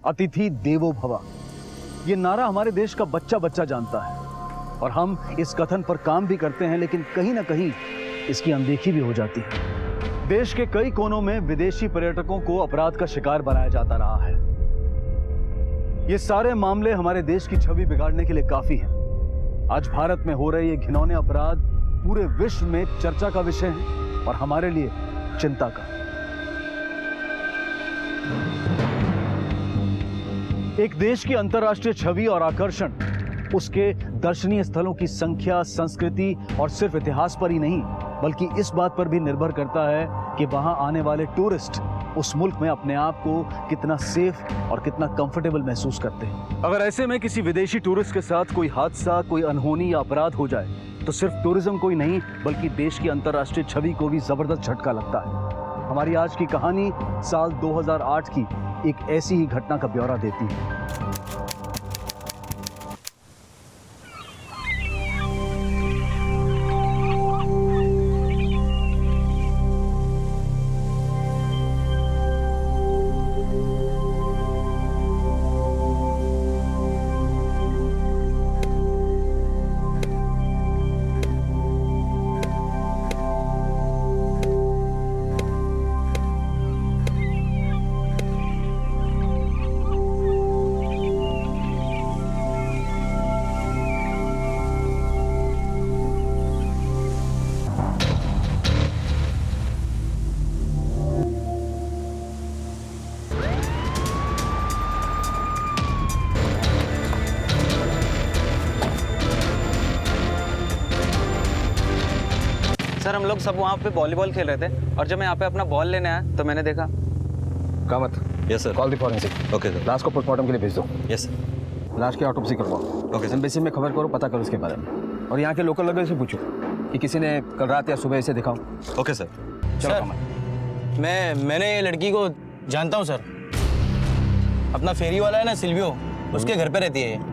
अतिथि देवो भव, ये नारा हमारे देश का बच्चा बच्चा जानता है और हम इस कथन पर काम भी करते हैं, लेकिन कहीं ना कहीं इसकी अनदेखी भी हो जाती है। देश के कई कोनों में विदेशी पर्यटकों को अपराध का शिकार बनाया जाता रहा है। ये सारे मामले हमारे देश की छवि बिगाड़ने के लिए काफी हैं। आज भारत में हो रहे ये घिनौने अपराध पूरे विश्व में चर्चा का विषय है और हमारे लिए चिंता का। एक देश की अंतर्राष्ट्रीय छवि और आकर्षण उसके दर्शनीय स्थलों की संख्या, संस्कृति और सिर्फ इतिहास पर ही नहीं, बल्कि इस बात पर भी निर्भर करता है कि वहां आने वाले टूरिस्ट उस मुल्क में अपने आप को कितना सेफ और कितना कंफर्टेबल महसूस करते हैं। अगर ऐसे में किसी विदेशी टूरिस्ट के साथ कोई हादसा, कोई अनहोनी या अपराध हो जाए तो सिर्फ टूरिज्म को ही नहीं बल्कि देश की अंतर्राष्ट्रीय छवि को भी जबरदस्त झटका लगता है। हमारी आज की कहानी साल 2008 की एक ऐसी ही घटना का ब्यौरा देती है। सर हम लोग सब वहाँ पे वॉलीबॉल खेल रहे थे और जब मैं यहाँ पे अपना बॉल लेने आया तो मैंने देखा। Kamat, yes sir. Call the forensic. Okay sir. लाश को पोस्टमार्टम के लिए भेज दो। Yes sir. लाश की ऑटोप्सी करवाओ। Okay sir. एम्बेसी में खबर करो, पता करो इसके बारे में और यहाँ के लोकल लोगों से पूछो कि किसी ने कल रात या सुबह इसे दिखाओ। Okay sir. चलो सर, कामत। मैंने ये लड़की को जानता हूँ सर। अपना फेरी वाला है ना सिल्वियो, उसके घर पे रहती है ये।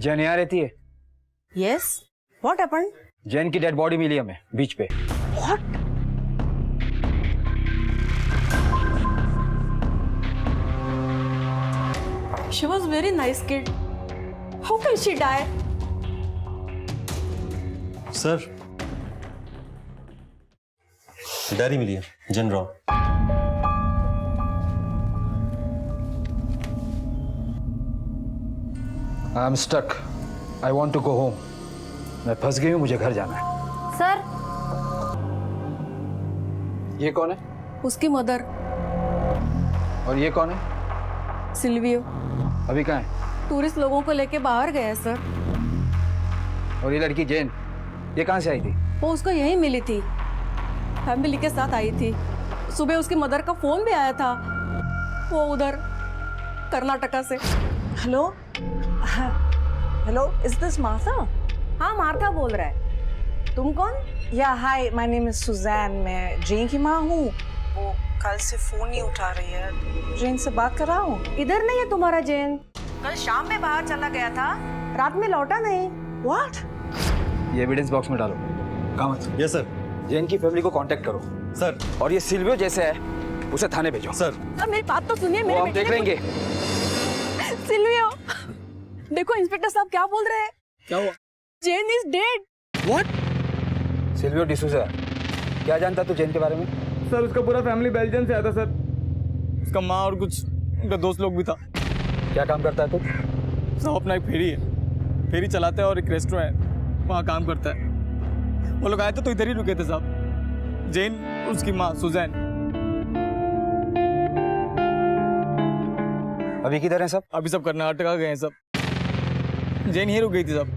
जैन यहाँ रहती है? Yes. What happened? जैन की डेड बॉडी मिली हमें बीच पे। What? She was very nice kid. How can she die? Sir diary मिली है, जन रॉ। I am stuck. I want to go home. मैं फंस गई हूँ, मुझे घर जाना है। सर, ये कौन है? उसकी मदर और ये कौन है? सिल्वियो अभी कहाँ है? टूरिस्ट लोगों को लेके बाहर गया सर। और ये लड़की जैन, ये कहाँ से आई थी? वो उसको यहीं मिली थी, फैमिली के साथ आई थी। सुबह उसकी मदर का फोन भी आया था, वो उधर कर्नाटका से। Hello hello, is this Martha? हाँ, मार्था बोल रहा है। तुम कौन? या हाय, माय नेम इज सुजैन। मैं जेन की माँ हूँ। वो कल से फोन नहीं उठा रही है। जेन से बात कर रहा हूँ। इधर नहीं है तुम्हारा जैन। कल शाम में बाहर चला गया था, रात में लौटा नहीं। व्हाट? ये एविडेंस बॉक्स में डालो। Kamat, yes sir. जैन की फैमिली को कांटेक्ट करो सर। और ये सिल्वियो जैसे है उसे थाने भेजो। सर अब मेरी बात तो सुनिए। वो मेरे हम बेटे देख ने लेंगे। सिल्वियो, देखो इंस्पेक्टर साहब क्या बोल रहे हैं। क्या हुआ? Jain is dead. What? Silvio D'Souza, क्या जानता तू जैन के बारे में? सर उसका पूरा फैमिली बेल्जियम से आया था सर। उसका माँ और कुछ उनका दोस्त लोग भी था। क्या काम करता है तू? सब अपना एक फेरी है, फेरी चलाता है और एक रेस्टोरेंट है, वहाँ काम करता है। वो लोग आए थे तो इधर ही रुके थे साहब। जैन, उसकी माँ सुजैन। अभी किधर है सब? अभी सब कर्नाटका गए हैं सब। जैन यहीं रुक गई थी सब।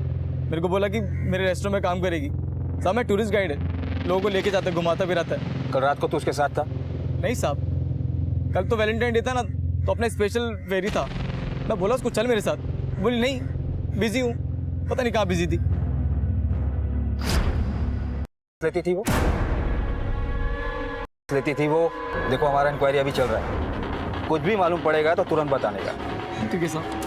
मेरे को बोला कि मेरे रेस्टोरेंट में काम करेगी। साहब मैं टूरिस्ट गाइड है, लोगों को लेके जाता है, घुमाता भी रहता है। कल रात को तू उसके साथ था? नहीं साहब, कल तो वैलेंटाइन डे था ना, तो अपना स्पेशल फेरी था। मैं बोला उसको चल मेरे साथ, बोली नहीं बिजी हूँ। पता नहीं कहाँ बिजी थी। लेती थी वो। देखो हमारा इंक्वायरी अभी चल रहा है, कुछ भी मालूम पड़ेगा तो तुरंत बताने का। ठीक है साहब।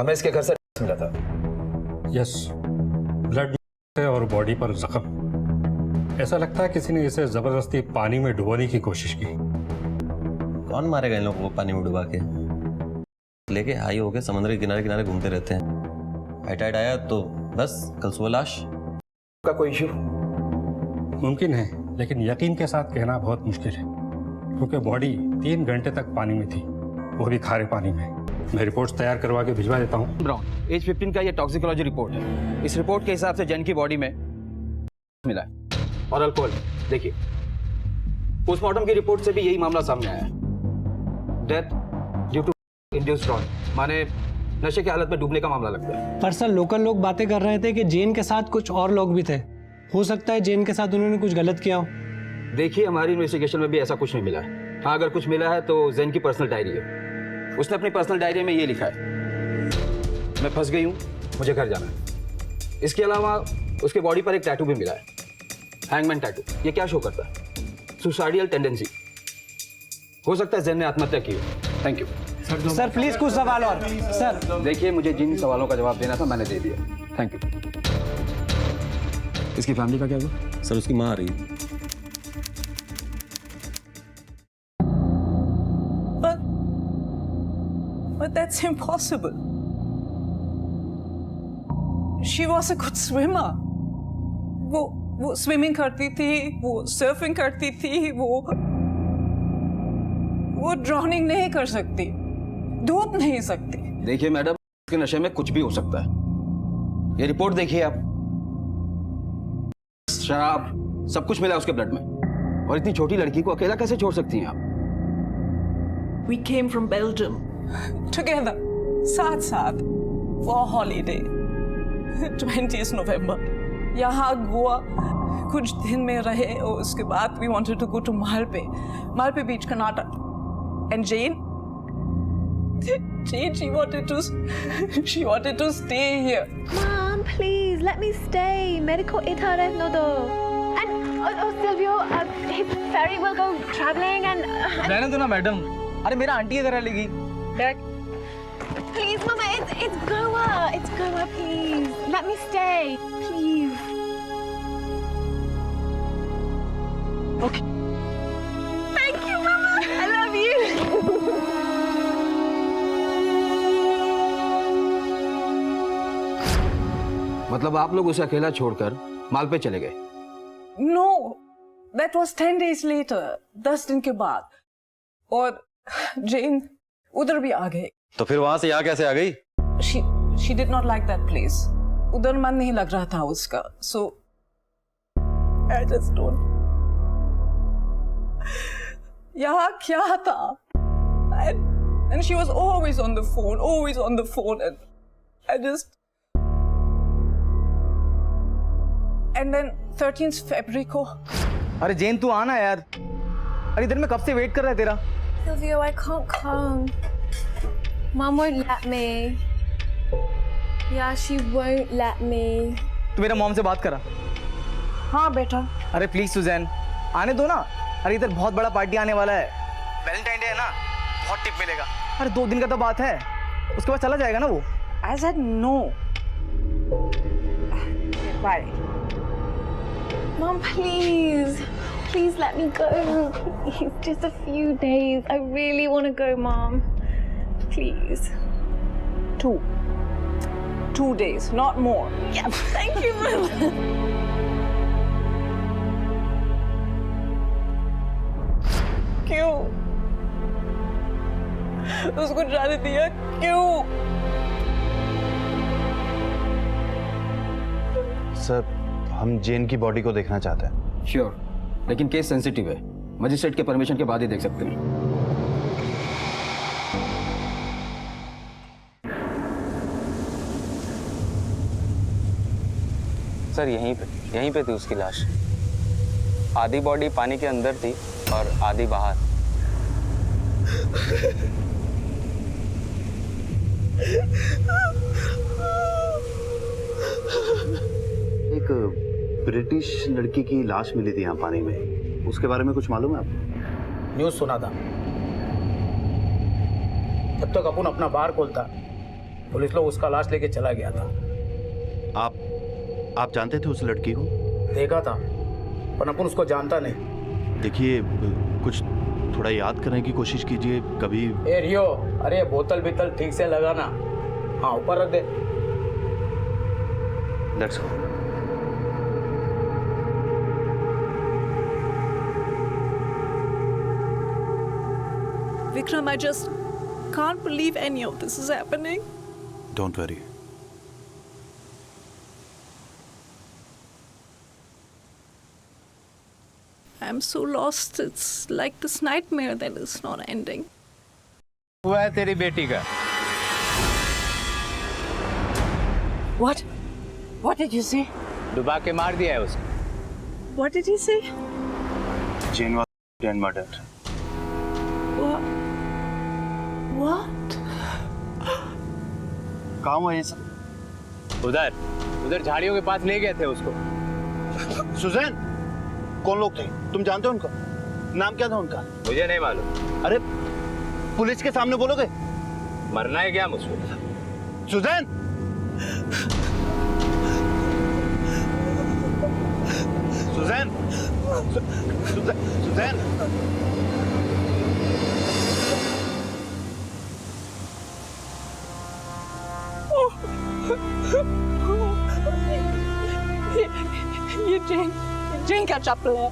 हमें इसके घर से मिला था। यस, ब्लड और बॉडी पर जख्म। ऐसा लगता है किसी ने इसे जबरदस्ती पानी में डुबोने की कोशिश की। कौन मारेगा इन लोगों को पानी में डुबा के? लेके हाई होके समुद्र के किनारे किनारे घूमते रहते हैं। हाइटाइड आया तो बस कल सुबह लाश। का कोई इशू? मुमकिन है, लेकिन यकीन के साथ कहना बहुत मुश्किल है, क्योंकि बॉडी 3 घंटे तक पानी में थी, वो भी खारे पानी में। मैं रिपोर्ट्स तैयार करवा के भिजवा देता हूँ। ब्राउन, एज 15 का ये टॉक्सिकोलॉजी रिपोर्ट है। इस रिपोर्ट के हिसाब से जैन की बॉडी में मिला है और अल्कोहल। देखिए, पोस्टमार्टम की रिपोर्ट से भी यही मामला सामने आया है। Death due to induced drown, माने नशे की हालत में डूबने का मामला लगता है। पर सर, लोकल लोग बातें कर रहे थे कि जैन के साथ कुछ और लोग भी थे। हो सकता है जैन के साथ उन्होंने कुछ गलत किया हो। देखिए, हमारी इन्वेस्टिगेशन में भी ऐसा कुछ नहीं मिला है। हाँ, अगर कुछ मिला है तो जैन की पर्सनल डायरी है। उसने अपनी पर्सनल डायरी में ये लिखा है, मैं फंस गई हूँ, मुझे घर जाना है। इसके अलावा उसके बॉडी पर एक टैटू भी मिला है, हैंगमैन टैटू। ये क्या शो करता है? Suicidal tendency. हो सकता है जैन ने आत्महत्या की हो। थैंक यू सर प्लीज कुछ सवाल और। सर देखिए, मुझे जिन सवालों का जवाब देना था मैंने दे दिया। Thank you. इसकी फैमिली का क्या हुआ? सर उसकी माँ आ रही है। But that's impossible. She was a good swimmer. वो स्विमिंग करती थी, वो सर्फिंग करती थी, वो ड्राउनिंग नहीं कर सकती, डूब नहीं सकती। देखिए मैडम, इसके नशे में कुछ भी हो सकता है। ये रिपोर्ट देखिए आप, शराब सब कुछ मिला उसके ब्लड में। और इतनी छोटी लड़की को अकेला कैसे छोड़ सकती हैं आप? We came from Belgium together, साथ for a holiday. 20th November. यहाँ गोवा कुछ दिन में रहे और उसके बाद we wanted to go to Malpe Beach, Karnataka. And Jane, she wanted to stay here. Mom, please let me stay. मेरे को इधर रहने दो. And Silvio, his ferry will go traveling and. रहने दो ना मैडम। अरे मेरा आंटी इधर है लेगी। Please, Mama, it's Goa. It's Goa, please. Let me stay, please. Okay. Thank you, Mama. I love you. मतलब आप लोग उसे अकेला छोड़कर मालपे चले गए? No, that was 10 days later. 10 दिन के बाद। और Jane उधर भी आ गई। तो फिर वहां से यहाँ कैसे आ गई? She did not like that place. उधर मन नहीं लग रहा था उसका. So I just don't. यहाँ क्या था? And she was always on the phone, and I just. And then 13th February को. अरे जेन तू आना यार। अरे इधर मैं कब से वेट कर रहा है तेरा। Silvio, I can't come. Mom won't let me. Yeah, she won't let me. तू मेरा मॉम से बात करा। हाँ बेटा। अरे प्लीज सुजैन, आने दो ना। अरे इधर बहुत बड़ा पार्टी आने वाला है, वैलेंटाइन डे है ना, बहुत टिप मिलेगा। अरे 2 दिन का तो बात है, उसके बाद चला जाएगा ना वो। I said no. Bye. Mom, please. Please let me go. It's just a few days. I really want to go, Mom. Please. 2 days, not more. Yeah, thank you, Mom. क्यों? उसको जाने दिया क्यों? सर, हम जेन की बॉडी को देखना चाहते हैं। श्योर, लेकिन केस सेंसिटिव है। मजिस्ट्रेट के परमिशन के बाद ही देख सकते हैं। सर यहीं पे थी उसकी लाश। आधी बॉडी पानी के अंदर थी और आधी बाहर। एक ब्रिटिश लड़की की लाश मिली थी यहाँ पानी में, उसके बारे में कुछ मालूम है आपको? न्यूज़ सुना था। जब तक अपन अपना बार खोलता पुलिस लोग उसका लाश लेके चला गया था। आप जानते थे उस लड़की को? देखा था, पर अपन उसको जानता नहीं। देखिए, कुछ थोड़ा याद करने की कोशिश कीजिए कभी। ए रियो, अरे बोतल बितल ठीक से लगाना। हाँ, ऊपर रख दे। Let's go. Vikram, I just can't believe any of this is happening. Don't worry. I'm so lost. It's like this nightmare that is not ending. हुआ है तेरी बेटी का। What? What did you say? डुबा के मार दिया है उसको। What did he say? Jane was dead and murdered. What? What? कहाँ हुआ ये सब? उधर झाड़ियों के पास ले गए थे उसको। सुजैन, कौन लोग थे? तुम जानते हो उनका? नाम क्या था उनका? मुझे नहीं मालूम। अरे पुलिस के सामने बोलोगे? मरना है क्या मुझको? सुजैन! सुजैन! सुजैन! ये जेन का चप्पल है।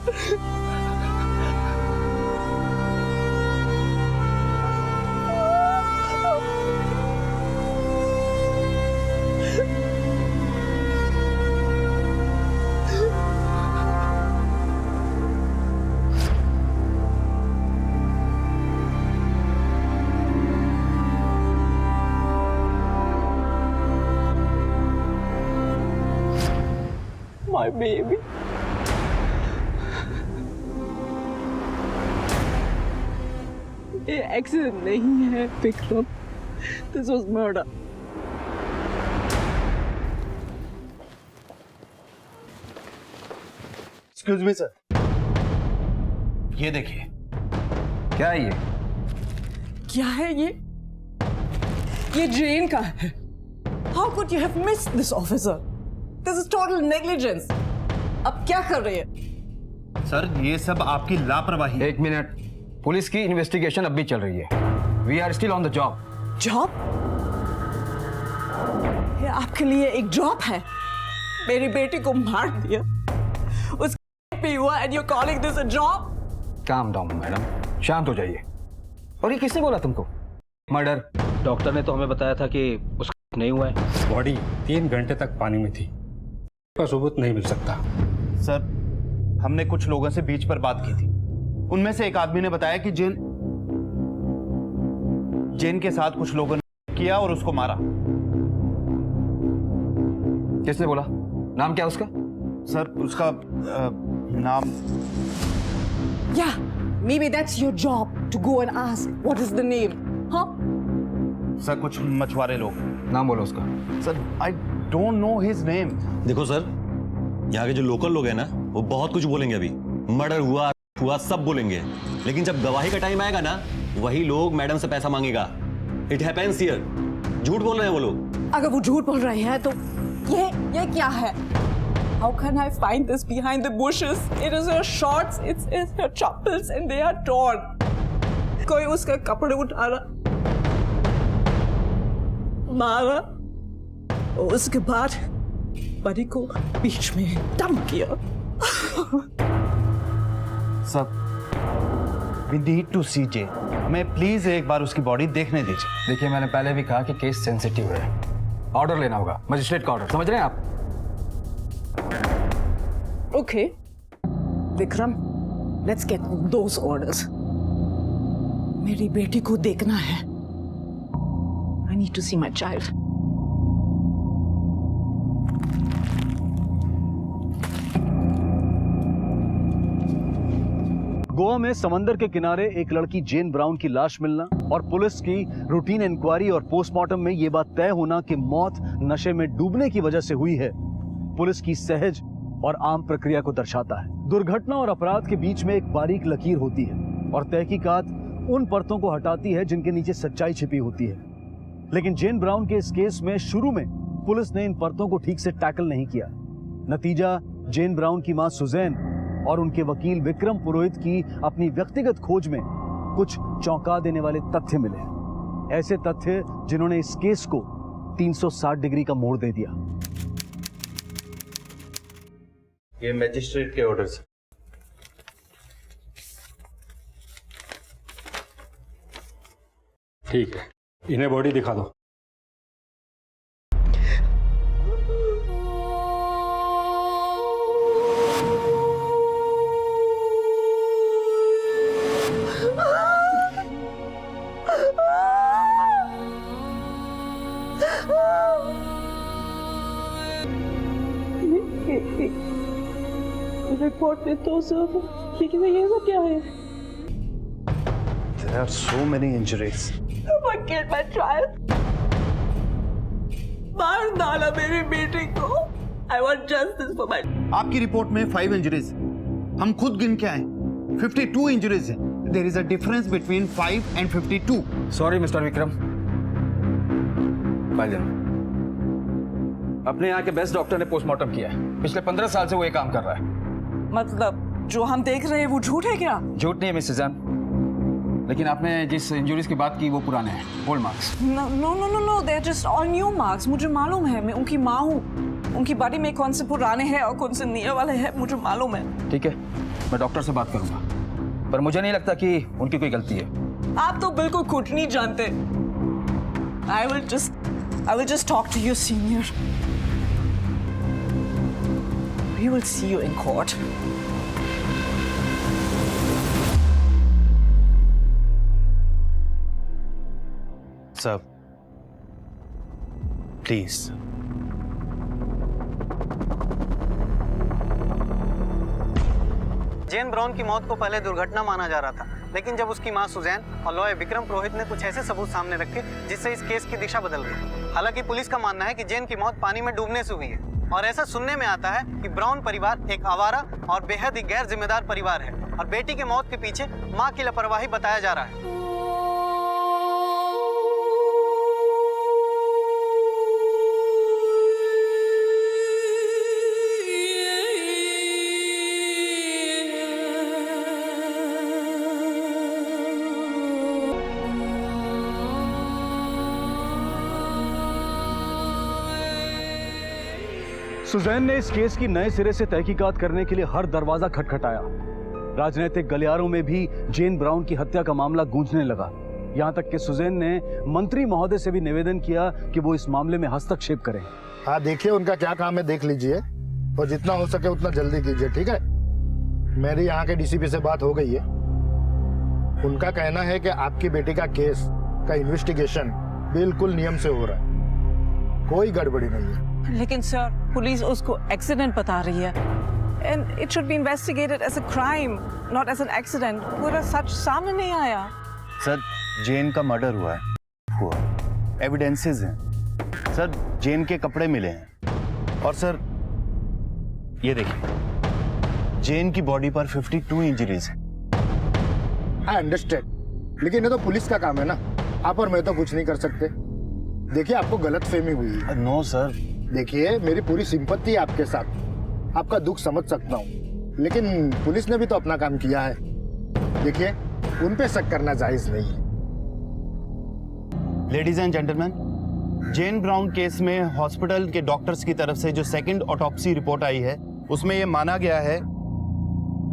My baby. ये एक्सीडेंट नहीं है Vikram. This was murder. Excuse me sir, ये देखिए। क्या है ये? क्या है ये? ये जेन का है। How could you have missed this, officer? This is total negligence. अब क्या कर रही है? सर, ये सब आपकी लापरवाही। एक मिनट, पुलिस की इन्वेस्टिगेशन अब भी चल रही है। We are still on the job. Job? ये आपके लिए एक जॉब है? मेरी बेटी को मार दिया, उसके पे हुआ, and you're calling this a job? Calm down, madam, शांत हो जाइए। और ये किसने बोला तुमको? मर्डर? डॉक्टर ने तो हमें बताया था कि उसका नहीं हुआ है। बॉडी 3 घंटे तक पानी में थी, का सबूत नहीं मिल सकता। सर, हमने कुछ लोगों से बीच पर बात की थी। उनमें से एक आदमी ने बताया कि जेन के साथ कुछ लोगों ने किया और उसको मारा। किसने बोला? नाम क्या उसका? सर, उसका नाम। Yeah, maybe that's your job to go and ask what is the name, huh? Sir, कुछ मछुआरे लोग। नाम बोलो उसका। Sir, I don't know his name. देखो सर, यहाँ के जो लोकल लोग हैं ना, वो बहुत कुछ बोलेंगे। अभी मर्डर हुआ सब बोलेंगे, लेकिन जब गवाही का टाइम आएगा ना, वही लोग मैडम से पैसा मांगेगा। It happens here. झूठ बोल रहे हैं वो लोग। अगर वो झूठ बोल रहे हैं तो ये क्या है? How can I find this behind the bushes? It is her shorts, it's her chappals and they are torn. कोई उसका कपड़े उठा रहा, मारा और उसके बाद बड़ी को बीच में डंप किया। सर, वी नीड टू सी जे। हमें प्लीज एक बार उसकी बॉडी देखने दीजिए। देखिए, मैंने पहले भी कहा कि केस सेंसिटिव है। ऑर्डर लेना होगा, मजिस्ट्रेट का ऑर्डर, समझ रहे हैं आप? Okay, Vikram, let's get those orders. मेरी बेटी को देखना है। I need to see my child. Goa में समंदर के किनारे एक लड़की जेन ब्राउन की लाश मिलना और पुलिस की रूटीन इंक्वायरी और पोस्टमार्टम में यह बात तय होना कि मौत नशे में डूबने की वजह से हुई है, पुलिस की सहज और आम प्रक्रिया को दर्शाता है। दुर्घटना और अपराध के बीच में एक बारीक लकीर होती है और तहकीकात उन परतों को हटाती है जिनके नीचे सच्चाई छिपी होती है। लेकिन जेन ब्राउन के इस केस में शुरू में पुलिस ने इन परतों को ठीक से टैकल नहीं किया। नतीजा, जेन ब्राउन की मां सुजैन और उनके वकील विक्रम पुरोहित की अपनी व्यक्तिगत खोज में कुछ चौंका देने वाले तथ्य मिले। ऐसे तथ्य जिन्होंने इस केस को 360 डिग्री का मोड़ दे दिया। ये मैजिस्ट्रेट के ऑर्डर्स। ठीक है, इन्हें बॉडी दिखा दो। रिपोर्ट में तो सब, लेकिन ये सब क्या है? There are so many injuries. I killed my child. मार डाला मेरी बेटी को। I want justice for my. आपकी रिपोर्ट में 5 इंजरीज, हम खुद गिन के आए 52 इंजरीज हैं। There is a difference between 5 and 52. Sorry mister Vikram. भाईजान, अपने यहाँ के बेस्ट डॉक्टर ने पोस्टमार्टम किया है। पिछले 15 साल से वो ये काम कर रहा है। मतलब जो हम देख रहे हैं वो झूठ है क्या? झूठ नहीं है मिस सुजैन, लेकिन आपने जिस इंजरीज की बात की वो पुराने हैं, old marks. No no no no no, they are just all new marks. मुझे मालूम है, मैं उनकी माँ हूँ। उनकी बॉडी में कौन से पुराने हैं और कौन से नए वाले हैं मुझे मालूम है। ठीक है, मैं डॉक्टर से बात करूंगा, पर मुझे नहीं लगता कि उनकी कोई गलती है। आप तो बिल्कुल कुछ नहीं जानते। I will just talk to your senior. We will see you in court. Sir, please. Jane Brown की मौत को पहले दुर्घटना माना जा रहा था, लेकिन जब उसकी मां सुजैन और लॉयर विक्रम पुरोहित ने कुछ ऐसे सबूत सामने रखे जिससे इस केस की दिशा बदल गई। हालांकि पुलिस का मानना है कि जेन की मौत पानी में डूबने से हुई है और ऐसा सुनने में आता है कि ब्राउन परिवार एक आवारा और बेहद ही गैर जिम्मेदार परिवार है और बेटी के मौत के पीछे मां की लापरवाही बताया जा रहा है। सुजैन ने इस केस की नए सिरे से तहकीकात करने के लिए हर दरवाजा खटखटाया। राजनीतिक गलियारों में भी जेन ब्राउन की हत्या का मामला गूंजने लगा। यहां तक कि सुजैन ने मंत्री महोदय से भी निवेदन किया कि वो इस मामले में हस्तक्षेप करें। हाँ, देखिए उनका क्या काम है, देख लीजिए और जितना हो सके उतना जल्दी कीजिए, ठीक है? मेरी यहाँ के डीसीपी से बात हो गई है। उनका कहना है कि आपकी बेटी का केस का इन्वेस्टिगेशन बिल्कुल नियम से हो रहा है, कोई गड़बड़ी नहीं है। लेकिन सर, पुलिस उसको एक्सीडेंट बता रही है and it should be investigated as a crime, not as an accident. पूरा सच सामने नहीं आया। सर, जेन का मर्डर हुआ है, एविडेंसेस हैं। सर, जेन के कपड़े मिले हैं और सर ये देखिए, जेन की बॉडी पर 52 इंजरीज हैं। आई अंडरस्टैंड, लेकिन ये तो पुलिस का काम है ना, आप और मैं तो कुछ नहीं कर सकते। देखिए, आपको गलतफहमी हुई है। नो सर, देखिए मेरी पूरी सिंपत्ति है आपके साथ, आपका दुख समझ सकता हूँ, लेकिन पुलिस ने भी तो अपना काम किया है। देखिए, उन पे शक करना जायज नहीं है। Ladies and gentleman, Jane Brown case में हॉस्पिटल के डॉक्टर्स की तरफ से जो सेकंड ऑटोप्सी रिपोर्ट आई है उसमें यह माना गया है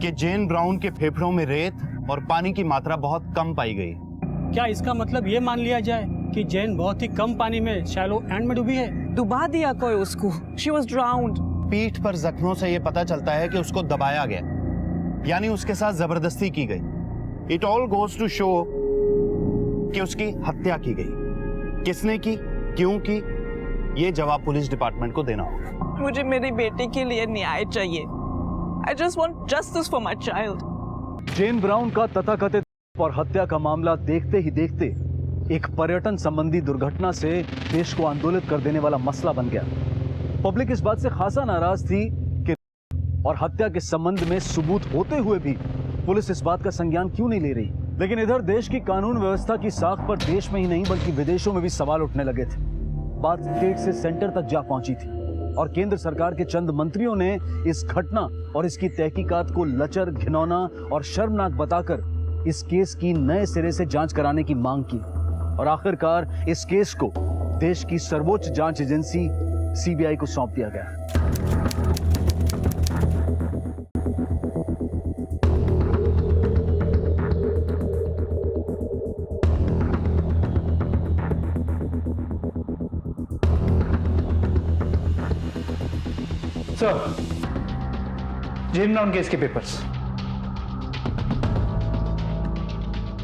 कि जेन ब्राउन के फेफड़ों में रेत और पानी की मात्रा बहुत कम पाई गई। क्या इसका मतलब ये मान लिया जाए कि जेन बहुत ही कम पानी में शैलो एंड में डूबी है? डुबा दिया कोई उसको। She was drowned. पीठ पर जख्मों से यह पता चलता है कि उसको दबाया गया, यानी उसके साथ जबरदस्ती की गई। It all goes to show कि उसकी हत्या की गई। किसने की, क्यों की, ये जवाब पुलिस डिपार्टमेंट को देना होगा। मुझे मेरी बेटी के लिए न्याय चाहिए। I just want justice for my child. Jane Brown का तथाकथित और हत्या का मामला देखते ही देखते एक पर्यटन संबंधी दुर्घटना से देश को आंदोलित कर देने वाला मसला बन गया। पब्लिक इस बात से खासा नाराज थी कि और हत्या के संबंध में सबूत होते हुए भी पुलिस इस बात का संज्ञान क्यों नहीं ले रही। लेकिन इधर देश की कानून व्यवस्था की साख पर देश में ही नहीं बल्कि विदेशों में भी सवाल उठने लगे थे। बात स्टेट से सेंटर तक जा पहुंची थी और केंद्र सरकार के चंद मंत्रियों ने इस घटना और इसकी तहकीकात को लचर, घिनौना और शर्मनाक बताकर इस केस की नए सिरे से जांच कराने की मांग की और आखिरकार इस केस को देश की सर्वोच्च जांच एजेंसी सीबीआई को सौंप दिया गया। सर, जेन ब्राउन केस के पेपर्स,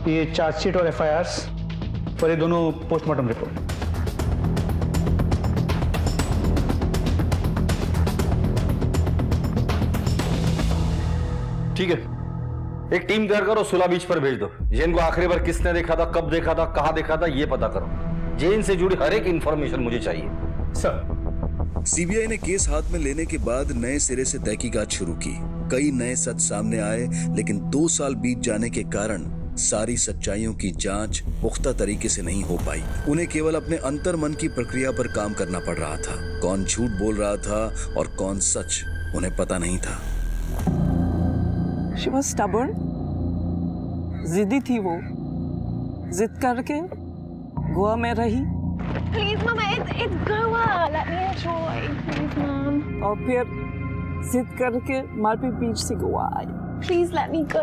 ये चार्जशीट और एफआईआर्स और ये दोनों पोस्टमार्टम रिपोर्ट। ठीक है, एक टीम तैयार करो, सुला बीच पर भेज दो। जेन को आखिरी बार किसने देखा था, कब देखा था, कहां देखा था, ये पता करो। जेन से जुड़ी हर एक इंफॉर्मेशन मुझे चाहिए। सर। सीबीआई ने केस हाथ में लेने के बाद नए सिरे से तहकीकात शुरू की। कई नए सच सामने आए, लेकिन 2 साल बीत जाने के कारण सारी सच्चाइयों की जांच पुख्ता तरीके से नहीं हो पाई। उन्हें केवल अपने अंतर मन की प्रक्रिया पर काम करना पड़ रहा था। कौन झूठ बोल रहा था और कौन सच, उन्हें पता नहीं था। She was stubborn, जिद्दी थी वो, जिद करके गोवा में रही। Please, Mama, it's Goa. Let me enjoy. Please, Mom. और फिर जिद करके मालपीट बीच से गोवा आई। Please let me go.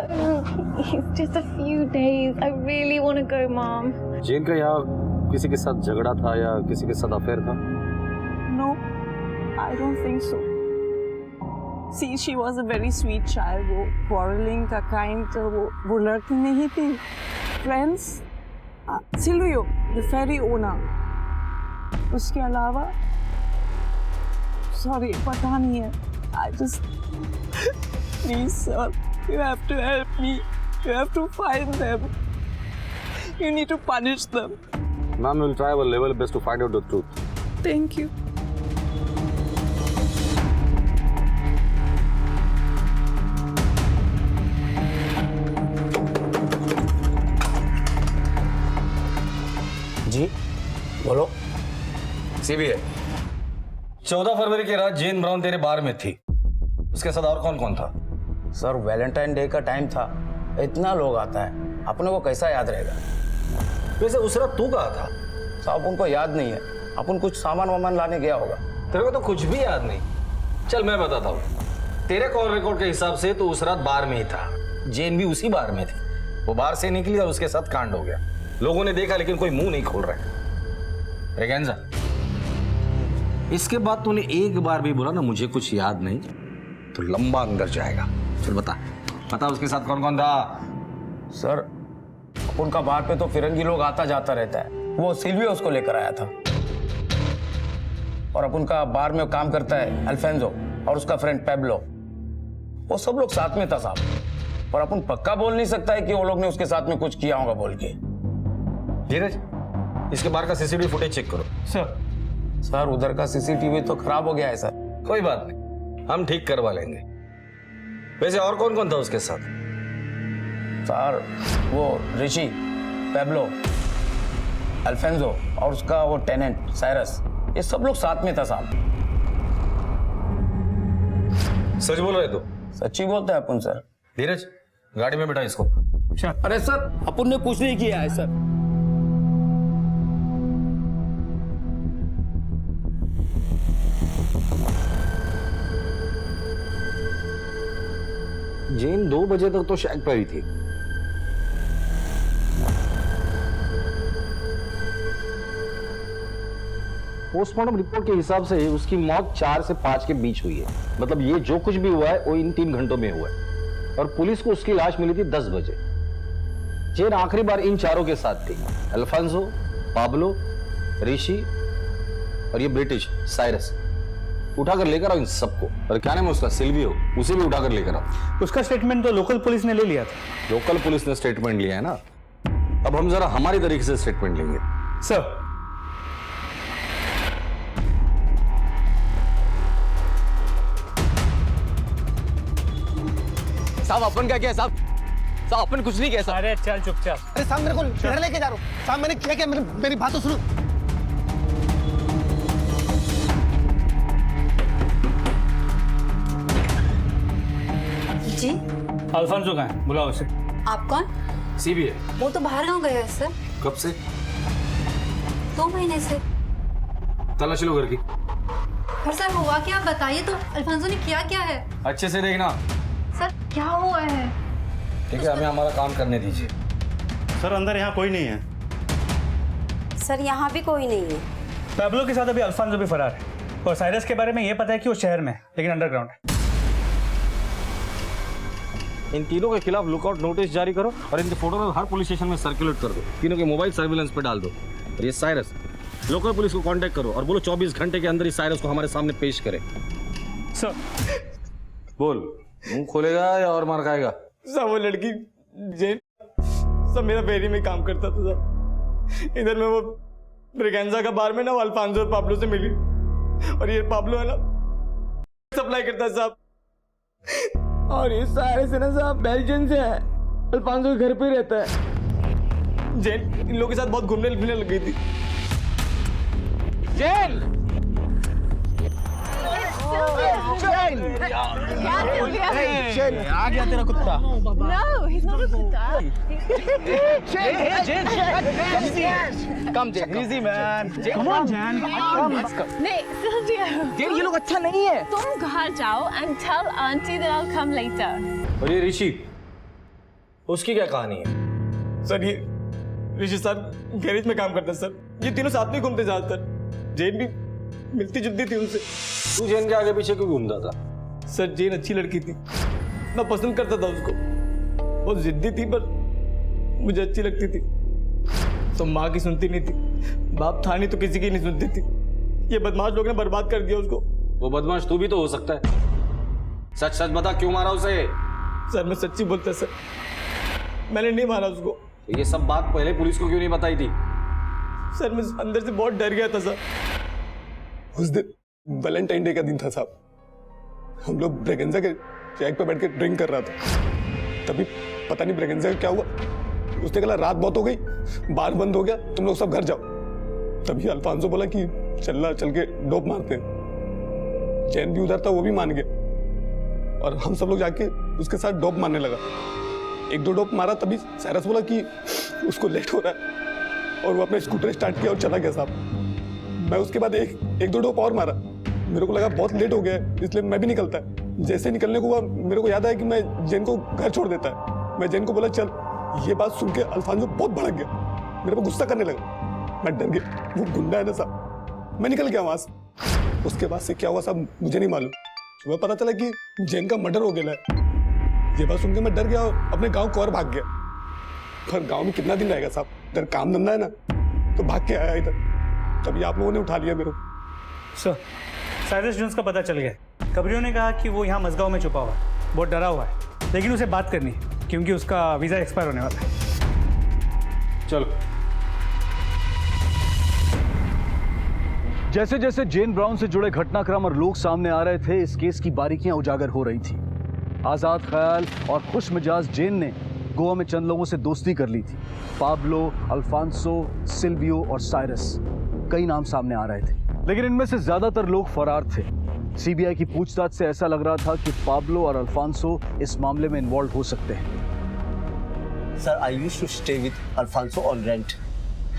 It's just a few days. I really want to go, Mom. जेन का यहाँ किसी के साथ झगड़ा था या किसी के साथ अफेयर था? No, I don't think so. See, she was a very sweet child. वो quarreling का kind, वो लड़की नहीं थी। Friends, Silvio, the ferry owner. उसके अलावा सॉरी पता नहीं है। I just please sir, you have to help me. You have to find them. You need to punish them. Ma'am, we'll try our level best to find out the truth. Thank you. जी बोलो। CBI, 14 फरवरी की रात जेन brown तेरे बार में थी। उसके साथ और कौन कौन था? सर, वैलेंटाइन डे का टाइम था, इतना लोग आता है, अपने को कैसा याद रहेगा? वैसे उस रात तू कहाँ था? साहब उनको याद नहीं है, अपन कुछ सामान वामान लाने गया होगा। तेरे को तो कुछ भी याद नहीं। चल मैं बताता हूँ, तेरे कॉल रिकॉर्ड के हिसाब से तो उस रात बार में ही था। जेन भी उसी बार में थी। वो बार से निकली और उसके साथ कांड हो गया। लोगों ने देखा लेकिन कोई मुंह नहीं खोल रहा है। रेगेंजा, इसके बाद तूने एक बार भी बोला ना मुझे कुछ याद नहीं, तो लंबा अंदर जाएगा। चल बता उसके साथ कौन कौन था? सर, उनका बार पे तो फिरंगी लोग आता जाता रहता है। वो सिल्वियो उसको लेकर आया था और अपन का बार में काम करता है अल्फेंजो और उसका फ्रेंड पेब्लो। वो सब लोग साथ में था साहब, पर अपन पक्का बोल नहीं सकता है कि वो लोग ने उसके साथ में कुछ किया होगा बोल के। धीरज, इसके बाहर का सीसीटीवी फुटेज चेक करो। सर उधर का सीसीटीवी तो खराब हो गया है सर। कोई बात नहीं, हम ठीक करवा लेंगे। वैसे और कौन कौन था उसके साथ? सर वो ऋषि, पेब्लो, अल्फेंजो और उसका वो टेनेंट साइरस, ये सब लोग साथ में था साहब। सच बोल रहे तो? सच्ची बोलते हैं अपन सर। धीरज, गाड़ी में बैठा इसको। अरे सर, अपन ने कुछ नहीं किया है सर। जेन 2 बजे तक तो शैक पर ही थी। पोस्टमार्टम रिपोर्ट के हिसाब से उसकी मौत 4 से 5 के बीच हुई है। मतलब ये जो कुछ भी हुआ है वो इन 3 घंटों में हुआ है। और पुलिस को उसकी लाश मिली थी 10 बजे। जेन आखिरी बार इन चारों के साथ थी, अल्फांसो, पाब्लो, ऋषि और ये ब्रिटिश साइरस। उठाकर लेकर आओ इन सबको। और क्या नाम है उसका? सिल्वियो, उसे भी उठाकर लेकर आओ। उसका स्टेटमेंट तो लोकल पुलिस ने ले लिया था। लोकल पुलिस ने स्टेटमेंट लिया है ना, अब हम जरा हमारी तरीके से स्टेटमेंट लेंगे। सर, साहब अपन क्या किया साहब? साहब अपन कुछ नहीं कह सकते। अरे चल चुपचाप। अरे साहब मेरे को घर लेके जा रहा हूँ साहब, मैंने क्या मेरी बात तो सुनो। जी अल्फांसो कहाँ है? बुलाओ उसे। आप कौन? सीबीआई। वो तो बाहर गाँव गए हैं सर। कब से? 2 महीने से। तलाशी लो घर की। पर सर हुआ क्या, आप बताइए तो, अल्फांसो ने किया क्या है? अच्छे से देखना। सर क्या हुआ है? ठीक है, हमें हमारा काम करने दीजिए। सर अंदर यहाँ कोई नहीं है। सर यहाँ भी कोई नहीं है। पैब्लो के साथ अभी अल्फांसो भी फरार है और साइरस के बारे में ये पता है कि वो शहर में है लेकिन अंडरग्राउंड है। इन तीनों के खिलाफ लुकआउट नोटिस जारी करो और इनके फोटो में हर पुलिस स्टेशन में सर्कुलेट कर दो। तीनों के मोबाइल सर्विलेंस पे डाल दो। और ये साइरस, लोकल पुलिस को कांटेक्ट करो और बोलो 24 घंटे के अंदर ही साइरस को हमारे सामने पेश करे। सर बोल, मुंह खोलेगा या और मार खाएगा? सब वो लड़की जेन सब मेरा फेरी में काम करता था सब। इधर में वो ब्रिगेंजा का बार में ना वो अल्फांसो और पाब्लो से मिली, और ये पाब्लो है ना सप्लाई करता है साहब, और ये सारे से ना साहब बेल्जियम से है, अल्फांसो के घर पे ही रहता है। जेन इन लोगों के साथ बहुत घूमने फिरने लग गई थी। जेन आ गया तेरा कुत्ता। No, he's not a कुत्ता। Come Jane, easy man. Come on, Jan. नहीं, Silvio। Jane ये लोग अच्छा नहीं है। तुम घर जाओ and tell auntie that I'll come later। और ये ऋषि, उसकी क्या कहानी है? सर ये ऋषि साहब गैरेज में काम करता है सर, ये तीनों साथ में घूमते ज्यादातर। जेन भी मिलती जुलती थी उनसे। तू जेन के आगे पीछे क्यों घूमता था? सर जेन अच्छी लड़की थी, मैं पसंद करता था उसको, बहुत जिद्दी थी पर मुझे अच्छी लगती थी। तो माँ की सुनती नहीं थी, बाप था नहीं तो किसी की नहीं सुनती थी। ये बदमाश लोग ने बर्बाद कर दिया उसको। वो बदमाश तू भी तो हो सकता है। सच सच बता, क्यों मारा उसे? सर मैं सच्ची बोलता सर, मैंने नहीं मारा उसको। तो ये सब बात पहले पुलिस को क्यों नहीं बताई थी? सर मैं अंदर से बहुत डर गया था सर। उस दिन वैलेंटाइन डे का दिन था साहब, हम लोग ब्रेगेंजा के चेक पे बैठ के ड्रिंक कर रहा था। तभी पता नहीं ब्रेगेंजा का क्या हुआ, उसने कहा रात बहुत हो गई, बार बंद हो गया, तुम लोग सब घर जाओ। तभी अल्फांसो बोला कि चल के डोप मारते हैं। चैन भी उधर था, वो भी मान गया और हम सब लोग जाके उसके साथ डोप मारने लगा। 1-2 डोप मारा, तभी साइरस बोला कि उसको लेट हो रहा है और वो अपना स्कूटर स्टार्ट किया और चला गया साहब। मैं उसके बाद 1-2 डोप और मारा, मेरे को लगा बहुत लेट हो गया है इसलिए मैं भी निकलता है। जैसे निकलने को हुआ मेरे को याद आया कि मैं जेन को घर छोड़ देता है। मैं जेन को बोला चल। ये बात सुन के अल्फांसो बहुत भड़क गया, मेरे को गुस्सा करने लगा। मैं डर गया, वो गुंडा है ना साहब। मैं निकल गया वहां से। उसके बाद से क्या हुआ साहब मुझे नहीं मालूम। सुबह पता चला कि जेन का मर्डर हो गया है। ये बात सुन के मैं डर गया और अपने गाँव को और भाग गया। पर गाँव में कितना दिन रहेगा साहब, इधर काम धंधा है ना, तो भाग के आया इधर। तभी आप लोगों ने उठा लिया मेरे को। सर साइरस जोन्स का पता चल गया। खबरियों ने कहा कि वो यहाँ मजगांव में छुपा हुआ है, बहुत डरा हुआ है, लेकिन उसे बात करनी है क्योंकि उसका वीज़ा एक्सपायर होने वाला है। चलो। जैसे जैसे जेन ब्राउन से जुड़े घटनाक्रम और लोग सामने आ रहे थे, इस केस की बारीकियां उजागर हो रही थी। आजाद ख्याल और खुश मिजाज जेन ने गोवा में चंद लोगों से दोस्ती कर ली थी। पाब्लो, अल्फांसो, सिल्वियो और साइरस, कई नाम सामने आ रहे थे, लेकिन इनमें से ज्यादातर लोग फरार थे। सीबीआई की पूछताछ से ऐसा लग रहा था कि पाब्लो और अल्फांसो इस मामले में इन्वॉल्व हो सकते हैं। Sir I used to stay with Alfonso on rent.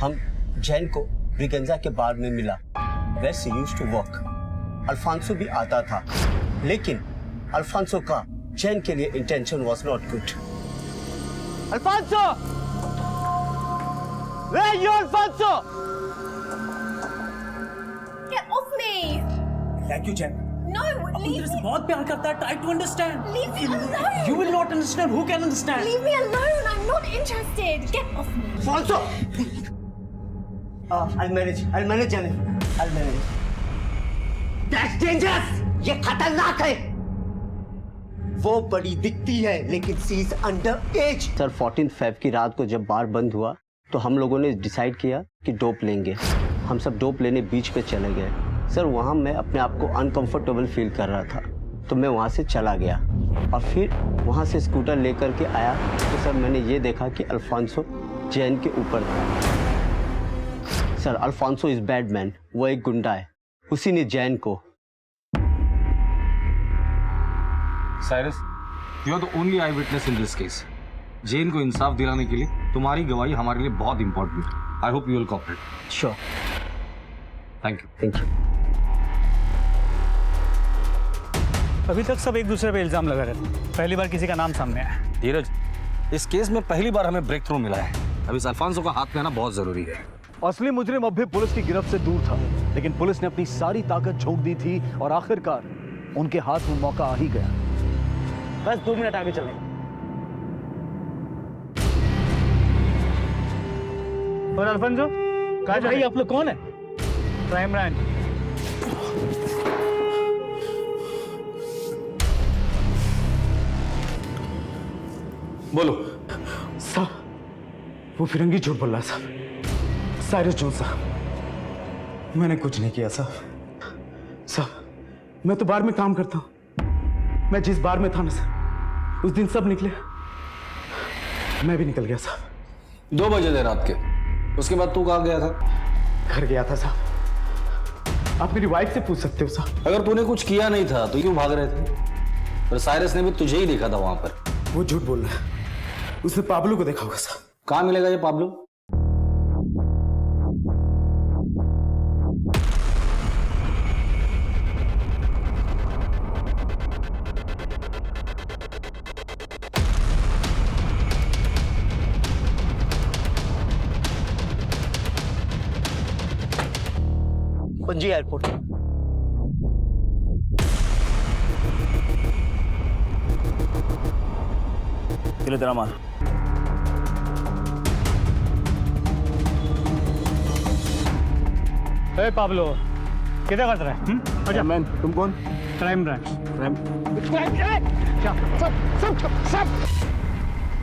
हम जैन को ब्रिगेंजा के बार में मिला, वैसे यूज्ड टू वर्क। अल्फांसो भी आता था, लेकिन अल्फांसो का जैन के लिए intention was not good. Alfonso! Where are you, Alfonso? Get off me! Thank you, Jen. No, leave me. बहुत प्यार करता है. Try to understand. Leave me alone. You will not understand. Who can understand? Leave me alone. I'm not interested. Get off me. Alfonso! I'll manage, Jennifer. I'll manage. That's dangerous! ये खतरनाक है। वो बड़ी दिखती है, लेकिन she is under as. Sir 14 Feb की रात को जब बार बंद हुआ तो हम लोगों ने डिसाइड किया कि डोप लेंगे। हम सब डोप लेने बीच पे चले गए। सर वहाँ मैं अपने आप को अनकंफर्टेबल फील कर रहा था, तो मैं वहाँ से चला गया और फिर वहाँ से स्कूटर लेकर के आया तो सर मैंने ये देखा कि अल्फांसो जैन के ऊपर था। Sir Alphonso is bad man, वो एक गुंडा है, उसी ने जैन को। Cyrus, you are the only eyewitness in this case. Jane को इंसाफ दिलाने के लिए तुम्हारी गवाही हमारे लिए बहुत इंपॉर्टेंट है। I hope you will cooperate. Sure. Thank you. Thank you. अभी तक सब एक दूसरे पे इल्जाम लगा रहे थे, पहली बार किसी का नाम सामने आया। धीरज, इस केस में पहली बार हमें ब्रेक थ्रू मिला है। अब इस अल्फांसो का हाथ में आना बहुत जरूरी है। असली मुजरिम अब भी पुलिस की गिरफ्त से दूर था, लेकिन पुलिस ने अपनी सारी ताकत झोंक दी थी और आखिरकार उनके हाथ में मौका आ ही गया। बस 2 मिनट आगे चलें। और अल्फांसो, कहाँ भाई आप लोग कौन है? Crime branch. बोलो साहब। वो फिरंगी झूठ बोल रहा साहब। साइरस जोन साहब, मैंने कुछ नहीं किया साहब। साहब मैं तो बार में काम करता हूं। मैं जिस बार में था ना सर, उस दिन सब निकले, मैं भी निकल गया साहब। 2 बजे थे रात के। उसके बाद तू कहाँ गया था? घर गया था साहब। आप मेरी वाइफ से पूछ सकते हो साहब। अगर तूने कुछ किया नहीं था तो क्यों भाग रहे थे? और साइरस ने भी तुझे ही देखा था वहां पर। वो झूठ बोल रहा है, उसने पाब्लो को देखा होगा साहब। कहाँ मिलेगा ये पाब्लो? पणजी एयरपोर्ट। चलो तेरा माल। ए पाब्लो, किधर कर रहा है? अच्छा मैन, तुम कौन? Crime branch.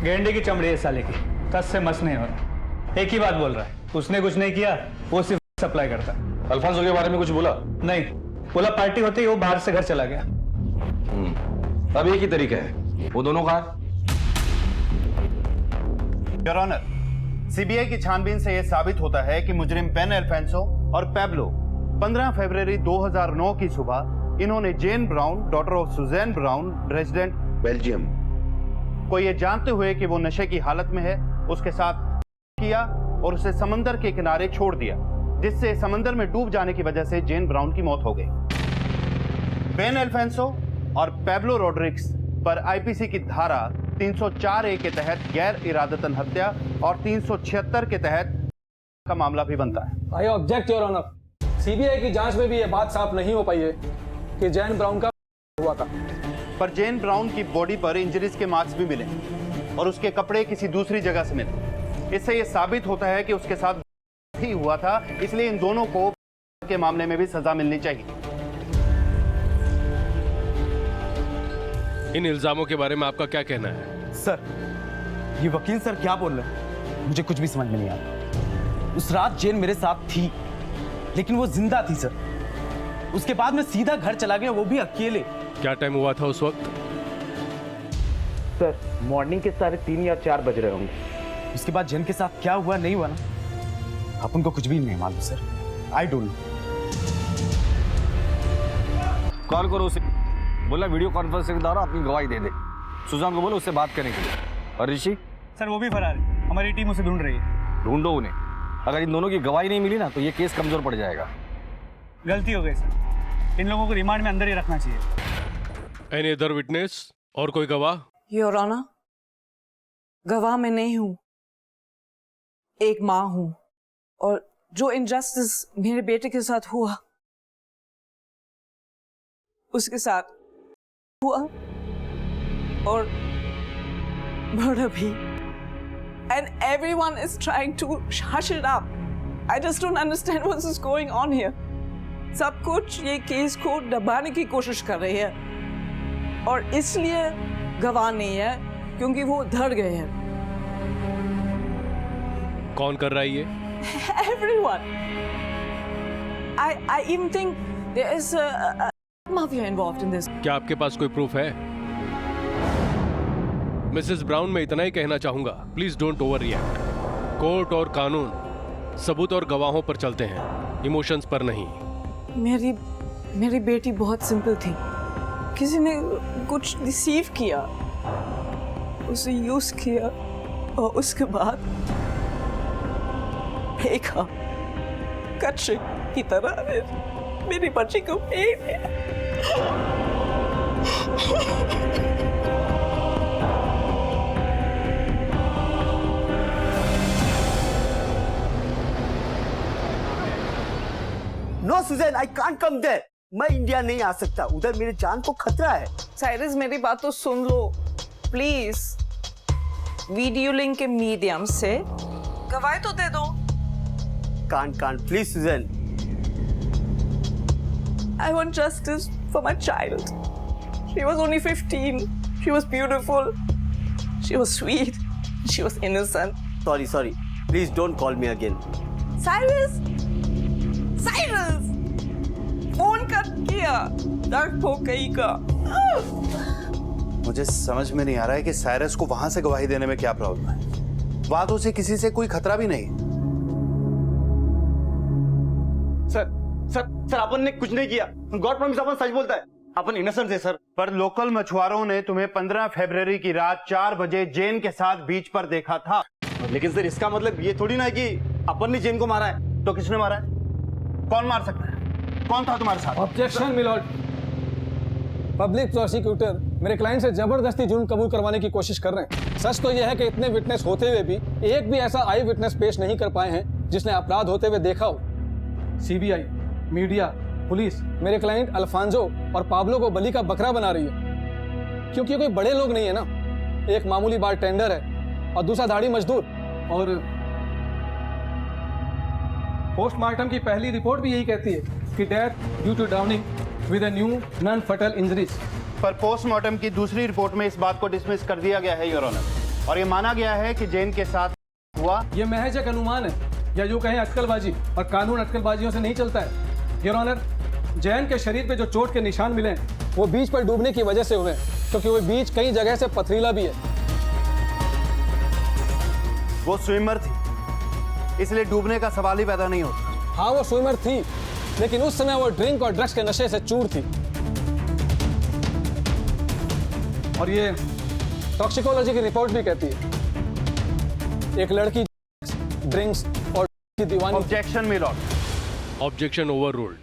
गेंडे की चमड़ी है साले की, कस से मस नहीं हो रहा। एक ही बात बोल रहा है, उसने कुछ नहीं किया, वो सिर्फ सप्लाई करता है। अल्फांसो के बारे में कुछ बोला? नहीं बोला, पार्टी होते ही वो बाहर से घर चला गया। अब एक ही तरीका है, वो दोनों कहाँ? योर ऑनर, सीबीआई की छानबीन से यह साबित होता है कि मुजरिम बेन अल्फांसो और पैब्लो 15 फरवरी 2009 की सुबह इन्होंने Jane Brown, daughter of Susan Brown, resident Belgium, को यह जानते हुए कि वो नशे की हालत में है, उसके साथ किया और उसे समंदर के किनारे छोड़ दिया, जिससे समंदर में डूब जाने की वजह से जेन ब्राउन की मौत हो गई। बेन अल्फांसो और पैब्लो रोड्रिग्स पर आईपीसी की धारा 304A के तहत गैर इरादतन हत्या और 376 के तहत का मामला भी बनता है। I object your honour. CBI की जांच में भी यह बात साफ नहीं हो पाई है कि जैन ब्राउन का हुआ था। पर जैन ब्राउन की बॉडी पर इंजरीज के मार्क्स भी मिले और उसके कपड़े किसी दूसरी जगह से मिले। इससे यह साबित होता है कि उसके साथ ही हुआ था, इसलिए इन दोनों को के मामले में भी सजा मिलनी चाहिए। इन इल्जामों के बारे में आपका क्या कहना है? सर, ये वकील सर क्या बोल रहे हैं? मुझे कुछ भी समझ में नहीं आता। उस रात जेन मेरे साथ थी, लेकिन वो जिंदा थी सर। उसके बाद मैं सीधा घर चला गया, वो भी अकेले। क्या टाइम हुआ था उस वक्त? सर, मॉर्निंग के 3:30 या 4 बज रहे होंगे। उसके बाद जेन के साथ क्या हुआ नहीं हुआ ना, अपन को कुछ भी नहीं मालूम sir. I don't know. Call करो उसे, बोला वीडियो कॉन्फ्रेंसिंग के द्वारा अपनी गवाही दे दे। सुजान को बोलो उससे बात करने के लिए। और ऋषि? सर वो भी फरार है, हमारी टीम उसे ढूंढ रही है। ढूंढो उन्हें। अगर इन दोनों की गवाही नहीं मिली ना तो ये केस कमजोर पड़ जाएगा। गलती हो गई सर, इन लोगों को रिमांड में अंदर ही रखना चाहिए। Any other witness? और कोई गवाह? योर ऑनर, गवाह मैं नहीं हूं, एक माँ हूं, और जो इनजस्टिस मेरे बेटे के साथ हुआ उसके साथ हुआ और मर्डर भी। And everyone is trying to hush it up. I just don't understand what is going on here. सब कुछ ये केस को दबाने की कोशिश कर रहे हैं और इसलिए गवाह नहीं है क्योंकि वो डर गए हैं। कौन कर रहा है ये? Everyone. I even think there is a Mafia involved in this. क्या आपके पास कोई प्रूफ है? मिसेस ब्राउन, मैं इतना ही कहना चाहूंगा, please don't over react. Court और कानून सबूत और गवाहों पर चलते हैं, इमोशंस पर नहीं। मेरी बेटी बहुत सिंपल थी। किसी ने कुछ डिसीव किया, उसे यूज किया और उसके बाद फेंका कचरे की तरह मेरी बच्ची को फेंक दिया। No Suzanne, I can't come there. मैं इंडिया नहीं आ सकता, उधर मेरी जान को खतरा है। साइरस, मेरी बात तो सुन लो प्लीज। वीडियो लिंक के मीडियम से गवाही तो दे दो। Can't please Suzanne. I want justice for my child. She was only 15. She was beautiful. She was sweet. She was innocent. Sorry. Please don't call me again. Cyrus! Phone कर किया दर्द हो गई का। मुझे समझ में नहीं आ रहा है कि साइरस को वहां से गवाही देने में क्या प्रॉब्लम है। वहां तो उसे किसी से कोई खतरा भी नहीं। सर अपन ने कुछ नहीं किया। गॉड प्रॉमिस अपन सच बोलता है। अपन इनोसेंट है सर। पर लोकल मछुआरों ने तुम्हें 15 फरवरी की रात 4 बजे जेन के साथ बीच पर देखा था। लेकिन सर इसका मतलब ये थोड़ी ना है कि अपन ने जेन को मारा है। तो किसने मारा है? कौन मार सकता है? कौन था तुम्हारे साथ? Objection milord. पब्लिक प्रोसिक्यूटर मेरे क्लाइंट से जबरदस्ती जुर्म कबूल करवाने की कोशिश कर रहे हैं। सच तो यह है कि इतने विटनेस होते हुए भी एक भी ऐसा आई विटनेस पेश नहीं कर पाए हैं जिसने अपराध होते हुए देखा हो। सीबीआई, मीडिया, पुलिस मेरे क्लाइंट अल्फांजो और पाब्लो को बलि का बकरा बना रही है, क्योंकि कोई बड़े लोग नहीं है ना। एक मामूली बार टेंडर है और दूसरा दाढ़ी मजदूर। और पोस्टमार्टम की पहली रिपोर्ट भी यही कहती है कि death due to drowning with a new non fatal injuries. पर पोस्टमार्टम की दूसरी रिपोर्ट में इस बात को डिसमिस कर दिया गया है योर ऑनर, और ये माना गया है कि जेन के साथ हुआ। ये महज एक अनुमान है, या जो कहें अटकलबाजी, और कानून अटकलबाजियों से नहीं चलता है। योर ऑनर, जैन के शरीर पे जो चोट के निशान मिले हैं वो बीच पर डूबने की वजह से हुए, क्योंकि वो बीच कई जगह से पथरीला भी है। वो स्विमर थी, इसलिए डूबने का सवाल ही पैदा नहीं होता। हाँ, वो स्विमर थी, लेकिन उस समय वो ड्रिंक और ड्रग्स के नशे से चूर थी। और ये टॉक्सिकोलॉजी की रिपोर्ट भी कहती है एक लड़की ड्रिंक्स और की दीवानी। Objection my lord. Objection overruled.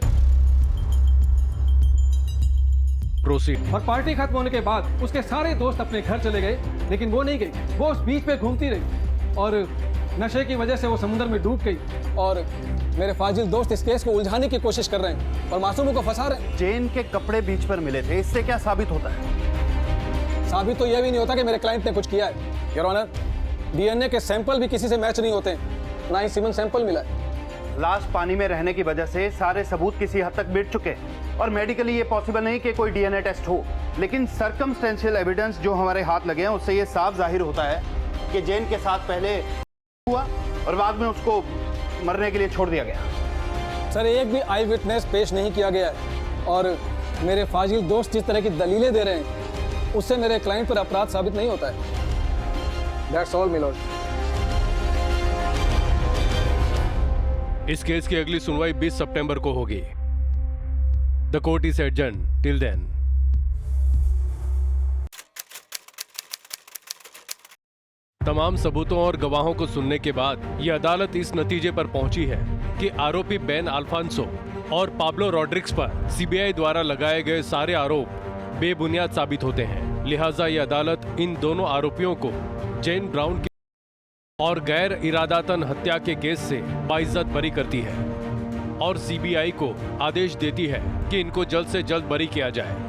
Proceed. और पार्टी खत्म होने के बाद उसके सारे दोस्त अपने घर चले गए, लेकिन वो नहीं गई। वो उस बीच पे घूमती रही और नशे की वजह से वो समुद्र में डूब गई। और मेरे फाजिल दोस्त इस केस को उलझाने की कोशिश कर रहे हैं और मासूमों को फंसा रहे हैं। जेन के कपड़े बीच पर मिले थे, इससे क्या साबित होता है? साबित तो यह भी नहीं होता कि मेरे क्लाइंट ने कुछ किया है। योर ऑनर, डीएनए के सैंपल भी किसी से मैच नहीं होते, ना ही सीमन सैंपल मिला है। लाश पानी में रहने की वजह से सारे सबूत किसी हद तक मिट चुके हैं और मेडिकली ये पॉसिबल नहीं कि कोई डीएनए टेस्ट हो। लेकिन सर्कमस्टेंशियल एविडेंस जो हमारे हाथ लगे हैं उससे ये साफ जाहिर होता है कि जेन के साथ पहले हुआ और बाद में उसको मरने के लिए छोड़ दिया गया। सर, एक भी आई विटनेस पेश नहीं किया गया है और मेरे फाजिल दोस्त जिस तरह की दलीलें दे रहे हैं उससे मेरे क्लाइंट पर अपराध साबित नहीं होता है। That's all my lord. इस केस की अगली सुनवाई 20 सितंबर को होगी। The court is adjourn till then. तमाम सबूतों और गवाहों को सुनने के बाद यह अदालत इस नतीजे पर पहुंची है कि आरोपी बेन अल्फांसो और पाब्लो रॉड्रिग्स पर सीबीआई द्वारा लगाए गए सारे आरोप बेबुनियाद साबित होते हैं। लिहाजा यह अदालत इन दोनों आरोपियों को जेन ब्राउन के और गैर इरादातन हत्या के केस से बाइज्जत बरी करती है और सीबीआई को आदेश देती है कि इनको जल्द से जल्द बरी किया जाए।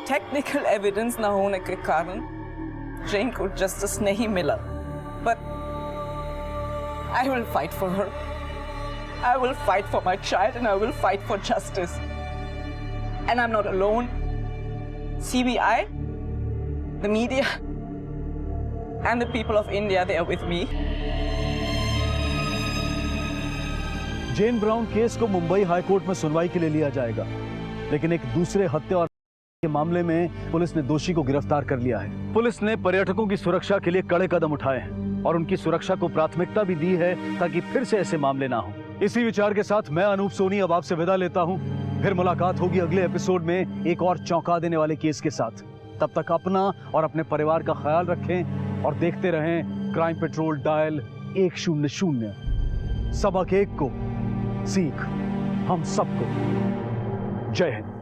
टेक्निकल एविडेंस ना होने के कारण जेन को जस्टिस नहीं मिला, but I will fight for her. I will fight for my child and I will fight for justice. And I'm not alone. CBI, the media, and the people of India, they are with me. Jane Brown case को Mumbai high court में सुनवाई के लिए लिया जाएगा, लेकिन एक दूसरे हत्या और के मामले में पुलिस ने दोषी को गिरफ्तार कर लिया है। पुलिस ने पर्यटकों की सुरक्षा के लिए कड़े कदम उठाए हैं और उनकी सुरक्षा को प्राथमिकता भी दी है ताकि फिर से ऐसे मामले ना हो। इसी विचार के साथ मैं अनूप सोनी अब आपसे विदा लेता हूं। फिर मुलाकात होगी अगले एपिसोड में एक और चौंका देने वाले केस के साथ। तब तक अपना और अपने परिवार का ख्याल रखें और देखते रहें क्राइम पेट्रोल डायल 100। सबक एक को सीख हम सबको। जय हिंद।